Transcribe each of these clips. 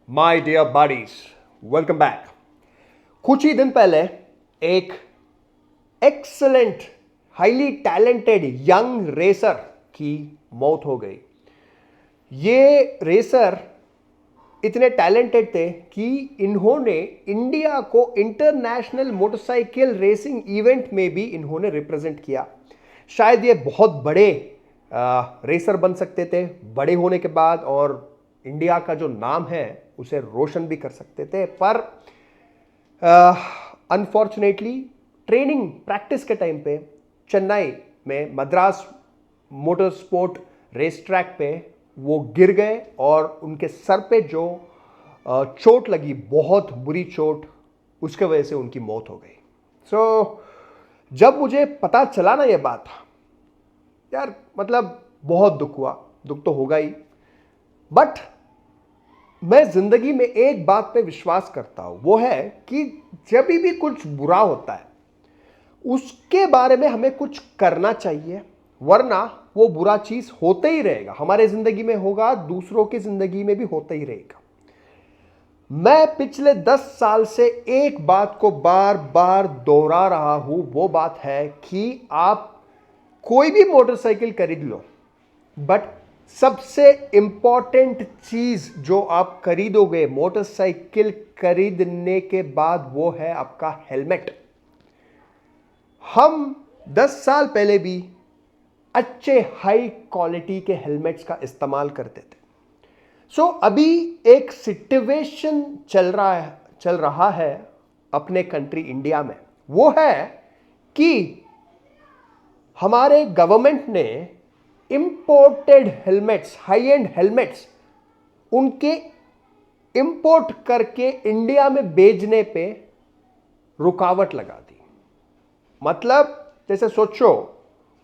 My dear buddies, welcome back. कुछ ही दिन पहले एक excellent highly talented young racer की मौत हो गई। ये रेसर इतने टैलेंटेड थे कि इन्होंने इंडिया को इंटरनेशनल मोटरसाइकिल रेसिंग इवेंट में भी इन्होंने रिप्रेजेंट किया। शायद ये बहुत बड़े रेसर बन सकते थे बड़े होने के बाद, और इंडिया का जो नाम है उसे रोशन भी कर सकते थे, पर अनफॉर्चुनेटली ट्रेनिंग प्रैक्टिस के टाइम पे चेन्नई में Madras motor sport race track पे वो गिर गए और उनके सर पे जो चोट लगी, बहुत बुरी चोट, उसके वजह से उनकी मौत हो गई। सो जब मुझे पता चला ना ये बात, यार मतलब बहुत दुख हुआ। दुख तो होगा ही, बट मैं जिंदगी में एक बात पे विश्वास करता हूं, वो है कि जब भी कुछ बुरा होता है उसके बारे में हमें कुछ करना चाहिए, वरना वो बुरा चीज होते ही रहेगा। हमारे जिंदगी में होगा, दूसरों की जिंदगी में भी होता ही रहेगा। मैं पिछले 10 साल से एक बात को बार बार दोहरा रहा हूं, वो बात है कि आप कोई भी मोटरसाइकिल खरीद लो, बट सबसे इंपॉर्टेंट चीज जो आप खरीदोगे मोटरसाइकिल खरीदने के बाद, वो है आपका हेलमेट। हम 10 साल पहले भी अच्छे हाई क्वालिटी के हेलमेट्स का इस्तेमाल करते थे। अभी एक सिचुएशन चल रहा है अपने कंट्री इंडिया में, वो है कि हमारे गवर्नमेंट ने imported helmets, high and helmets, उनके इंपोर्ट करके इंडिया में बेचने पे रुकावट लगा दी। मतलब जैसे सोचो,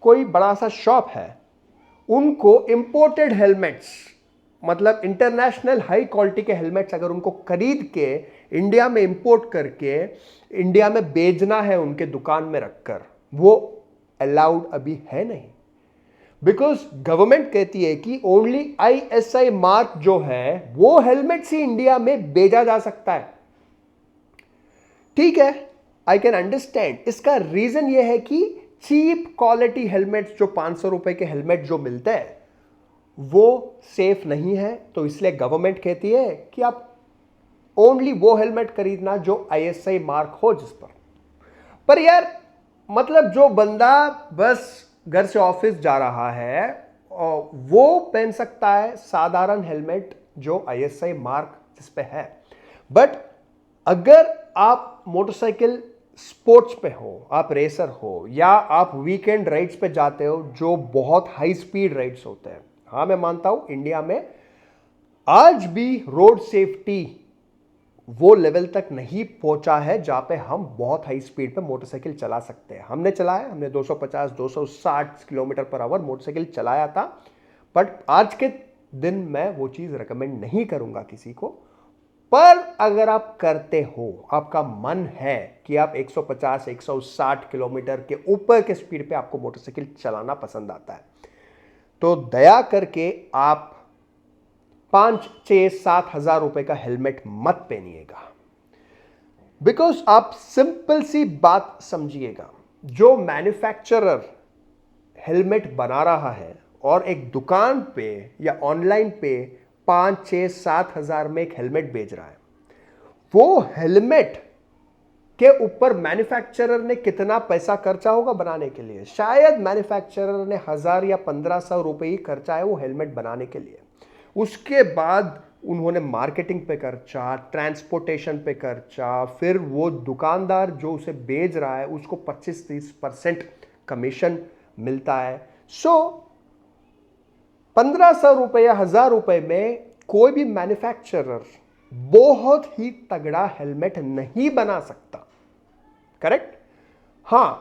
कोई बड़ा सा शॉप है, उनको इंपोर्टेड हेलमेट्स, मतलब इंटरनेशनल हाई क्वालिटी के हेलमेट्स अगर उनको खरीद के इंडिया में इंपोर्ट करके इंडिया में बेचना है उनके दुकान में रखकर, वो अलाउड अभी है नहीं। बिकॉज गवर्नमेंट कहती है कि ओनली आईएसआई मार्क जो है वो हेलमेट ही इंडिया में बेचा जा सकता है। ठीक है, आई कैन अंडरस्टैंड। इसका रीजन यह है कि चीप क्वालिटी हेलमेट्स, जो 500 रुपए के हेलमेट जो मिलते हैं, वो सेफ नहीं है। तो इसलिए गवर्नमेंट कहती है कि आप ओनली वो हेलमेट खरीदना जो आईएसआई मार्क हो जिस पर यार, मतलब जो बंदा बस घर से ऑफिस जा रहा है वो पहन सकता है साधारण हेलमेट जो आईएसआई मार्क जिस पे है। बट अगर आप मोटरसाइकिल स्पोर्ट्स पे हो, आप रेसर हो, या आप वीकेंड राइड्स पे जाते हो जो बहुत हाई स्पीड राइड्स होते हैं, हाँ मैं मानता हूं इंडिया में आज भी रोड सेफ्टी वो लेवल तक नहीं पहुंचा है जहां पे हम बहुत हाई स्पीड पे मोटरसाइकिल चला सकते हैं। हमने चलाया, हमने 250 260 किलोमीटर पर आवर मोटरसाइकिल चलाया था, बट आज के दिन मैं वो चीज रिकमेंड नहीं करूंगा किसी को। पर अगर आप करते हो, आपका मन है कि आप 150 160 किलोमीटर के ऊपर के स्पीड पे आपको मोटरसाइकिल चलाना पसंद आता है, तो दया करके आप 5 6 7 हजार रुपए का हेलमेट मत पहनिएगा। बिकॉज आप सिंपल सी बात समझिएगा, जो मैन्युफैक्चरर हेलमेट बना रहा है और एक दुकान पे या ऑनलाइन पे 5 6 7 हजार में एक हेलमेट बेच रहा है, वो हेलमेट के ऊपर मैन्युफैक्चरर ने कितना पैसा खर्चा होगा बनाने के लिए? शायद मैन्युफैक्चरर ने 1000 या 1500 रुपए ही खर्चा है वो हेलमेट बनाने के लिए। उसके बाद उन्होंने मार्केटिंग पे खर्चा, ट्रांसपोर्टेशन पे खर्चा, फिर वो दुकानदार जो उसे बेच रहा है उसको 25-30% कमीशन मिलता है। 1500 रुपए या 1000 रुपए में कोई भी मैन्युफैक्चरर बहुत ही तगड़ा हेलमेट नहीं बना सकता। करेक्ट? हां,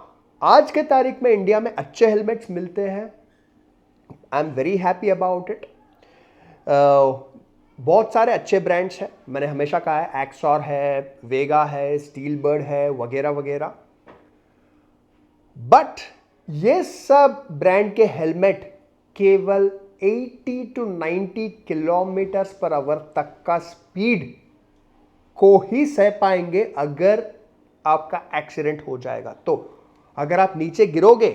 आज के तारीख में इंडिया में अच्छे हेलमेट्स मिलते हैं। I am very happy about it. बहुत सारे अच्छे ब्रांड्स हैं, मैंने हमेशा कहा है, एक्सॉर है, वेगा है, स्टील बर्ड है, वगैरह वगैरह। बट ये सब ब्रांड के हेलमेट केवल 80 to 90 किलोमीटर पर आवर तक का स्पीड को ही सह पाएंगे अगर आपका एक्सीडेंट हो जाएगा। तो अगर आप नीचे गिरोगे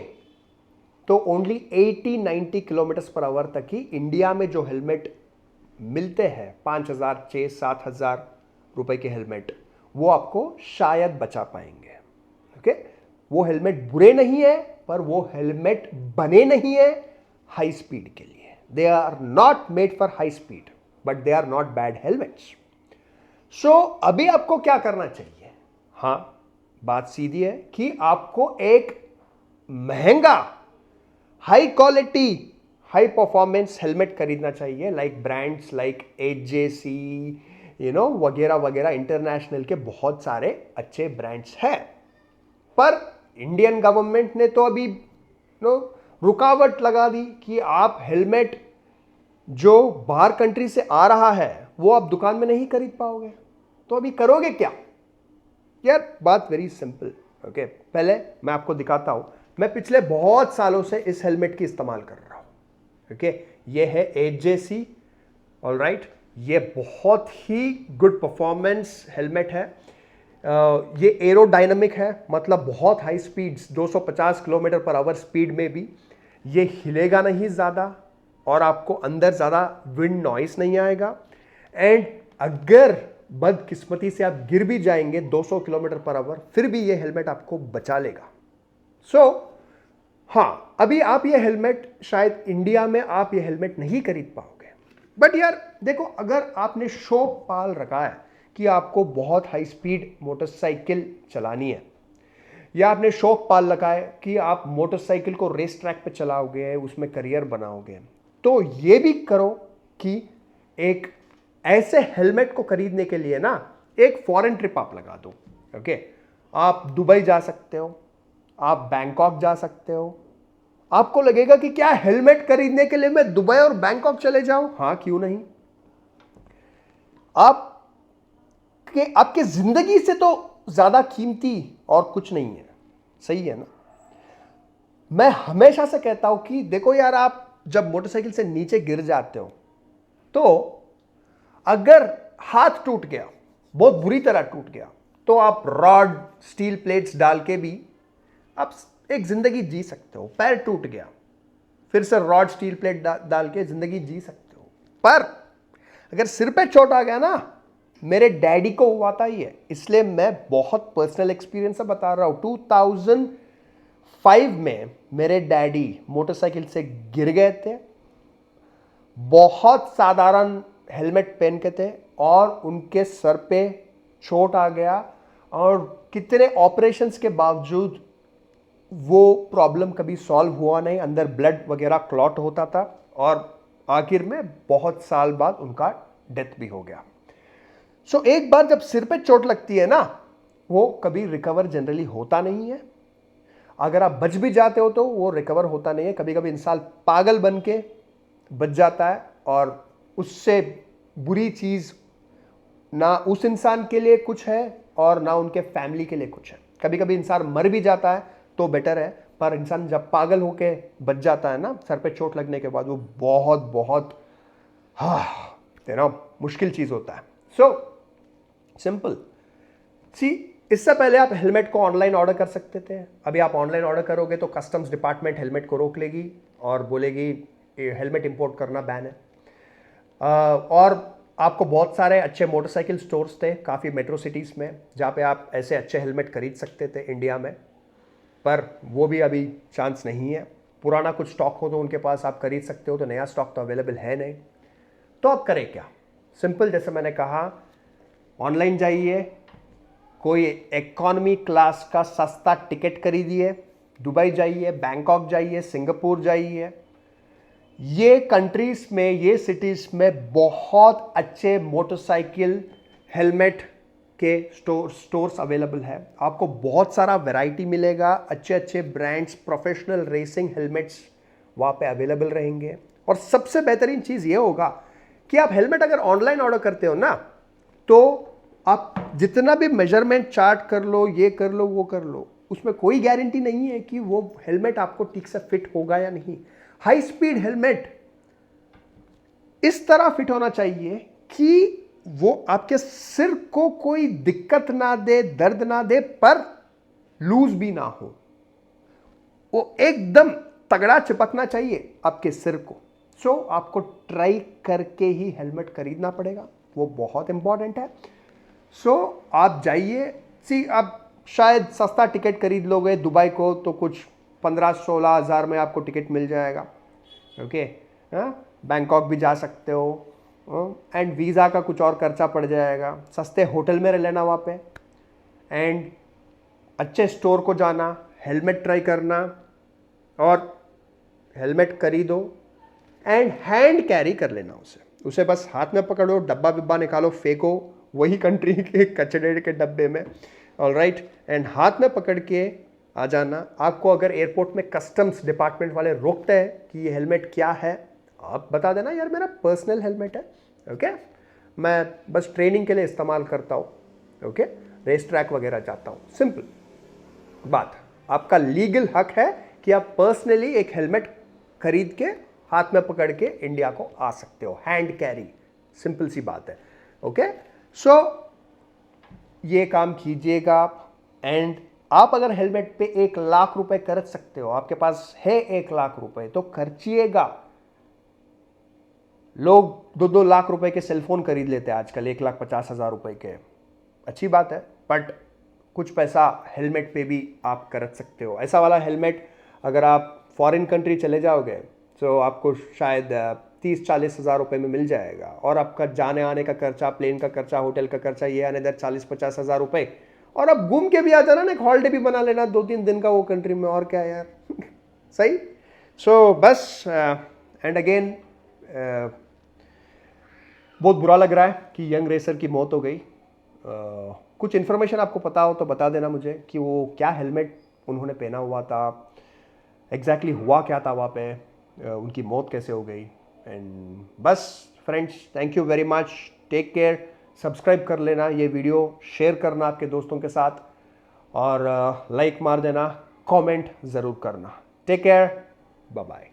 तो ओनली 80-90 किलोमीटर पर आवर तक ही इंडिया में जो हेलमेट मिलते हैं 5,000, 6,000, 7,000 रुपए के हेलमेट, वो आपको शायद बचा पाएंगे। ओके, वो हेलमेट बुरे नहीं है, पर वो हेलमेट बने नहीं है हाई स्पीड के लिए। They are not made for high speed, but they are not bad helmets. So अभी आपको क्या करना चाहिए? हाँ, बात सीधी है कि आपको एक महंगा high quality high performance helmet खरीदना चाहिए, लाइक ब्रांड्स लाइक AJC, वगैरह वगैरह, इंटरनेशनल के बहुत सारे अच्छे ब्रांड्स हैं। पर इंडियन गवर्नमेंट ने तो अभी रुकावट लगा दी कि आप हेलमेट जो बाहर कंट्री से आ रहा है वो आप दुकान में नहीं खरीद पाओगे। तो अभी करोगे क्या यार? बात वेरी सिंपल। ओके, पहले मैं आपको दिखाता हूं। मैं पिछले बहुत सालों से इस हेलमेट की इस्तेमाल कर रहा हूं। ओके, ये है AJC। ऑलराइट, ये बहुत ही गुड परफॉर्मेंस हेलमेट है। ये एरोडायनामिक है, मतलब बहुत high speeds 250 kilometre per hour speed में भी ये हिलेगा नहीं ज़्यादा और आपको अंदर ज़्यादा विंड नॉइस नहीं आएगा। एंड अगर बदकिस्मती से आप गिर भी जाएंगे 200 किलोमीटर पर आवर, फिर भी ये हेलमेट आपको बचा लेगा। हाँ, अभी आप ये हेलमेट शायद इंडिया में आप ये हेलमेट नहीं खरीद पाओगे। बट यार देखो, अगर आपने शौक पाल रखा है कि आपको बहुत हाई स्पीड मोटरसाइकिल चलानी है, या आपने शौक पाल रखा है कि आप मोटरसाइकिल को रेस ट्रैक पे चलाओगे, उसमें करियर बनाओगे, तो ये भी करो कि एक ऐसे हेलमेट को खरीदने के लिए ना एक फॉरेन ट्रिप आप लगा दो। ओके, आप दुबई जा सकते हो, आप बैंकॉक जा सकते हो। आपको लगेगा कि क्या हेलमेट खरीदने के लिए मैं दुबई और बैंकॉक चले जाऊं? हाँ, क्यों नहीं। आपके जिंदगी से तो ज्यादा कीमती और कुछ नहीं है। सही है ना? मैं हमेशा से कहता हूं कि देखो यार, आप जब मोटरसाइकिल से नीचे गिर जाते हो तो अगर हाथ टूट गया, बहुत बुरी तरह टूट गया, तो आप रॉड स्टील प्लेट्स डाल के भी आप एक जिंदगी जी सकते हो। पैर टूट गया, फिर से रॉड स्टील प्लेट डाल के जिंदगी जी सकते हो। पर अगर सिर पे चोट आ गया ना, मेरे डैडी को हुआ था ये, इसलिए मैं बहुत पर्सनल एक्सपीरियंस से बता रहा हूं। 2005 में मेरे डैडी मोटरसाइकिल से गिर गए थे, बहुत साधारण हेलमेट पहन के थे और उनके सर पे चोट आ गया, और कितने ऑपरेशंस के बावजूद वो प्रॉब्लम कभी सॉल्व हुआ नहीं। अंदर ब्लड वगैरह क्लॉट होता था और आखिर में बहुत साल बाद उनका डेथ भी हो गया। सो एक बार जब सिर पे चोट लगती है ना, वो कभी रिकवर जनरली होता नहीं है। अगर आप बच भी जाते हो तो वो रिकवर होता नहीं है। कभी कभी इंसान पागल बन के बच जाता है और उससे बुरी चीज ना उस इंसान के लिए कुछ है और ना उनके फैमिली के लिए कुछ है। कभी कभी इंसान मर भी जाता है तो बेटर है, पर इंसान जब पागल होके बच जाता है ना सर पे चोट लगने के बाद, वो बहुत बहुत मुश्किल चीज होता है। सो सिंपल सी, इससे पहले आप हेलमेट को ऑनलाइन ऑर्डर कर सकते थे। अभी आप ऑनलाइन ऑर्डर करोगे तो कस्टम्स डिपार्टमेंट हेलमेट को रोक लेगी और बोलेगी हेलमेट इंपोर्ट करना बैन है। और आपको बहुत सारे अच्छे मोटरसाइकिल स्टोर्स थे काफ़ी मेट्रो सिटीज़ में, जहाँ पे आप ऐसे अच्छे हेलमेट खरीद सकते थे इंडिया में, पर वो भी अभी चांस नहीं है। पुराना कुछ स्टॉक हो तो उनके पास आप खरीद सकते हो, तो नया स्टॉक तो अवेलेबल है नहीं। तो आप करें क्या? सिंपल, जैसे मैंने कहा, ऑनलाइन जाइए, कोई इकोनॉमी क्लास का सस्ता टिकट खरीदिए, दुबई जाइए, बैंकॉक जाइए, सिंगापुर जाइए। ये कंट्रीज में, ये सिटीज में बहुत अच्छे मोटरसाइकिल हेलमेट के स्टोर्स अवेलेबल है। आपको बहुत सारा वैरायटी मिलेगा, अच्छे अच्छे ब्रांड्स, प्रोफेशनल रेसिंग हेलमेट्स वहाँ पे अवेलेबल रहेंगे। और सबसे बेहतरीन चीज़ ये होगा कि आप हेलमेट अगर ऑनलाइन ऑर्डर करते हो ना, तो आप जितना भी मेजरमेंट चार्ट कर लो, ये कर लो, वो कर लो, उसमें कोई गारंटी नहीं है कि वो हेलमेट आपको ठीक से फिट होगा या नहीं। हाई स्पीड हेलमेट इस तरह फिट होना चाहिए कि वो आपके सिर को कोई दिक्कत ना दे, दर्द ना दे, पर लूज भी ना हो। वो एकदम तगड़ा चिपकना चाहिए आपके सिर को। सो आपको ट्राई करके ही हेलमेट खरीदना पड़ेगा, वो बहुत इंपॉर्टेंट है। सो आप जाइए, आप शायद सस्ता टिकट खरीद लोगे दुबई को तो कुछ 15-16 हज़ार में आपको टिकट मिल जाएगा। ओके, बैंकॉक भी जा सकते हो, एंड वीज़ा का कुछ और खर्चा पड़ जाएगा। सस्ते होटल में रह लेना वहाँ पे, एंड अच्छे स्टोर को जाना, हेलमेट ट्राई करना, और हेलमेट खरीदो एंड हैंड कैरी कर लेना उसे बस हाथ में पकड़ो, डब्बा बिब्बा निकालो, फेंको वही कंट्री के कचड़े के डब्बे में, ऑलराइट, एंड हाथ में पकड़ के आ जाना। आपको अगर एयरपोर्ट में कस्टम्स डिपार्टमेंट वाले रोकते हैं कि ये हेलमेट क्या है, आप बता देना यार मेरा पर्सनल हेलमेट है, ओके, मैं बस ट्रेनिंग के लिए इस्तेमाल करता हूँ, ओके, रेस ट्रैक वगैरह जाता हूँ। सिंपल बात, आपका लीगल हक है कि आप पर्सनली एक हेलमेट खरीद के हाथ में पकड़ के इंडिया को आ सकते हो, हैंड कैरी, सिंपल सी बात है। ओके, सो ये काम कीजिएगा आप। एंड आप अगर हेलमेट पे 1 लाख रुपए खर्च सकते हो, आपके पास है 1 लाख रुपए, तो खर्चिएगा। लोग 2-2 लाख रुपए के सेलफोन खरीद लेते हैं आजकल, 1,50,000 रुपए के, अच्छी बात है, बट कुछ पैसा हेलमेट पे भी आप खर्च सकते हो। ऐसा वाला हेलमेट अगर आप फॉरेन कंट्री चले जाओगे तो आपको शायद 30-40 हज़ार रुपये में मिल जाएगा, और आपका जाने आने का खर्चा, प्लेन का खर्चा, होटल का खर्चा, ये आने दर 40-50 हज़ार रुपये, और अब घूम के भी आ जाना ना, एक हॉलीडे भी बना लेना 2-3 दिन का वो कंट्री में, और क्या यार सही। सो बस, एंड अगेन बहुत बुरा लग रहा है कि यंग रेसर की मौत हो गई। कुछ इन्फॉर्मेशन आपको पता हो तो बता देना मुझे कि वो क्या हेलमेट उन्होंने पहना हुआ था, एग्जैक्टली हुआ क्या था वहाँ पे, उनकी मौत कैसे हो गई। एंड बस friends, thank you very much, take care, subscribe कर लेना ये वीडियो, शेयर करना आपके दोस्तों के साथ, और लाइक मार देना, कमेंट ज़रूर करना। Take care, bye bye.